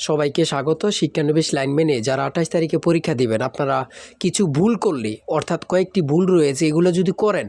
সবাইকে স্বাগত। শিক্ষানবিশ লাইনম্যানে যারা 28 তারিখে পরীক্ষা দিবেন, আপনারা কিছু ভুল করলে, অর্থাৎ কয়েকটি ভুল রয়েছে, এগুলো যদি করেন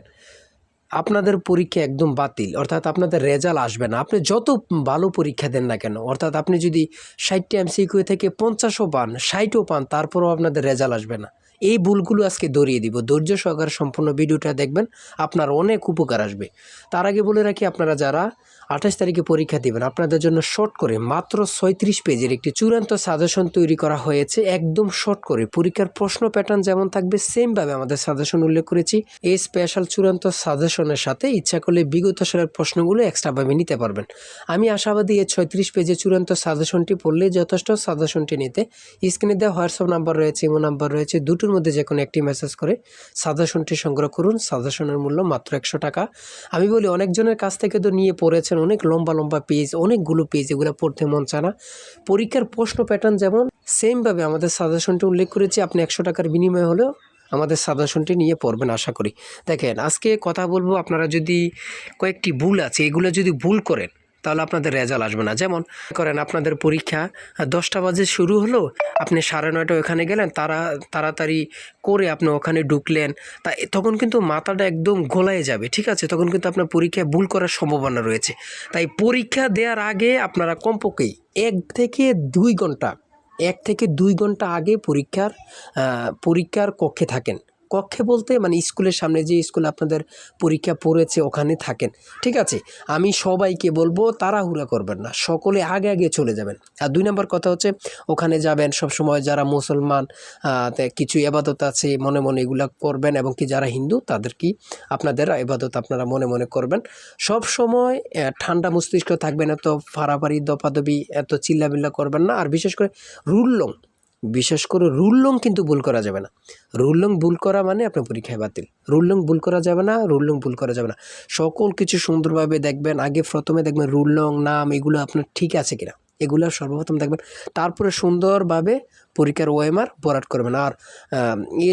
আপনাদের পরীক্ষা একদম বাতিল, অর্থাৎ আপনাদের রেজাল্ট আসবে না। আপনি যত ভালো পরীক্ষা দেন না কেন, অর্থাৎ আপনি যদি 60টা এমসিকিউ থেকে 50ও পান, 60ও পান, তারপরেও আপনাদের রেজাল্ট আসবে না। এই ভুলগুলো আজকে ধরিয়ে দিব। ধৈর্য সহকারে সম্পূর্ণ ভিডিওটা দেখবেন, আপনার অনেক উপকার আসবে। তার আগে বলে রাখি, আপনারা যারা 28 তারিখে পরীক্ষা দিবেন, আপনাদের জন্য শর্ট করে মাত্র 36 পেজের একটি চূড়ান্ত সাজেশন তৈরি করা হয়েছে। একদম শর্ট করে পরীক্ষার প্রশ্ন প্যাটার্ন যেমন থাকবে সেমভাবে আমাদের সাজেশন উল্লেখ করেছি। এই স্পেশাল চূড়ান্ত সাজেশনের সাথে ইচ্ছা করলে বিগত সালের প্রশ্নগুলো এক্সট্রাভাবে নিতে পারবেন। আমি আশাবাদী এই 36 পেজের চূড়ান্ত সাজেশনটি পড়লে যথেষ্ট। সাজেশনটি নিতে স্ক্রিনে দেওয়া হোয়াটসঅ্যাপ নাম্বার রয়েছে, ইমো নাম্বার রয়েছে, দুটোর মধ্যে যে কোনো একটি মেসেজ করে সাজেশনটি সংগ্রহ করুন। সাজেশনের মূল্য মাত্র 100 টাকা। আমি বলি, অনেকজনের কাছ থেকে তো নিয়ে পড়েছেন, অনেক লম্বা লম্বা পেজ, অনেকগুলো পেজ, এগুলো পড়তে মন চায় না। পরীক্ষার প্রশ্ন প্যাটার্ন যেমন সেমভাবে আমাদের সাজেশনটি উল্লেখ করেছি। আপনি 100 টাকার বিনিময়ে হলেও আমাদের সাজেশনটি নিয়ে পড়বেন আশা করি। দেখেন, আজকে কথা বলবো, আপনারা যদি কয়েকটি ভুল আছে, এগুলো যদি ভুল করেন তাহলে আপনাদের রেজাল্ট আসবে না। যেমন করেন, আপনাদের পরীক্ষা 10টা বাজে শুরু হলো, আপনি 9:30 ওখানে গেলেন, তাড়াতাড়ি করে আপনি ওখানে ঢুকলেন, তখন কিন্তু মাথাটা একদম গোলায় যাবে, ঠিক আছে? তখন কিন্তু আপনার পরীক্ষায় ভুল করার সম্ভাবনা রয়েছে। তাই পরীক্ষা দেওয়ার আগে আপনারা কমপক্ষেই 1 থেকে 2 ঘন্টা আগে পরীক্ষার কক্ষে থাকেন। কক্ষে বলতে মানে স্কুলের সামনে, যে স্কুলে আপনাদের পরীক্ষা পড়েছে ওখানে থাকেন, ঠিক আছে? আমি সবাইকে বলবো তাড়াহুড়া করবেন না, সকলে আগে আগে চলে যাবেন। আর 2 নম্বর কথা হচ্ছে, ওখানে যাবেন সবসময় যারা মুসলমান, কিছু ইবাদত আছে মনে মনে এগুলা করবেন, এবং কি যারা হিন্দু তাদের কি আপনাদের ইবাদত আপনারা মনে মনে করবেন। সব সময় ঠান্ডা মস্তিষ্ক থাকবেন, এত ফাড়াফাড়ি দপাদপি এত চিল্লাবিল্লা করবেন না। আর বিশেষ করে রুল লং কিন্তু ভুল করা যাবে না। রুল লং ভুল করা মানে আপনার পরীক্ষায় বাতিল। রুল লং ভুল করা যাবে না। সকল কিছু সুন্দরভাবে দেখবেন। আগে প্রথমে দেখবেন রুল লং, নাম, এগুলো আপনার ঠিক আছে কিনা, এগুলো সর্বপ্রথম দেখবেন। তারপরে সুন্দরভাবে পরীক্ষার ওএমআর বরাট করবেন। আর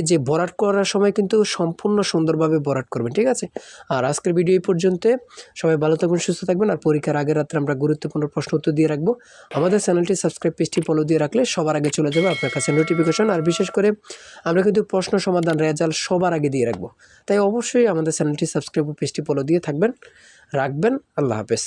যে বরাট করার সময় কিন্তু সম্পূর্ণ সুন্দরভাবে বরাট করবেন, ঠিক আছে? আর আজকের ভিডিও এই পর্যন্ত। সবাই ভালো থাকবেন, সুস্থ থাকবেন। আর পরীক্ষার আগের রাত্রে আমরা গুরুত্বপূর্ণ প্রশ্ন উত্তর দিয়ে রাখবো। আমাদের চ্যানেলটি সাবস্ক্রাইব, পেজটি ফলো দিয়ে রাখলে সবার আগে চলে যাবে আপনার কাছে নোটিফিকেশন। আর বিশেষ করে আমরা কিন্তু প্রশ্ন সমাধান, রেজাল্ট সবার আগে দিয়ে রাখবো। তাই অবশ্যই আমাদের চ্যানেলটি সাবস্ক্রাইব ও পেজটি ফলো দিয়ে রাখবেন। আল্লাহ হাফেজ।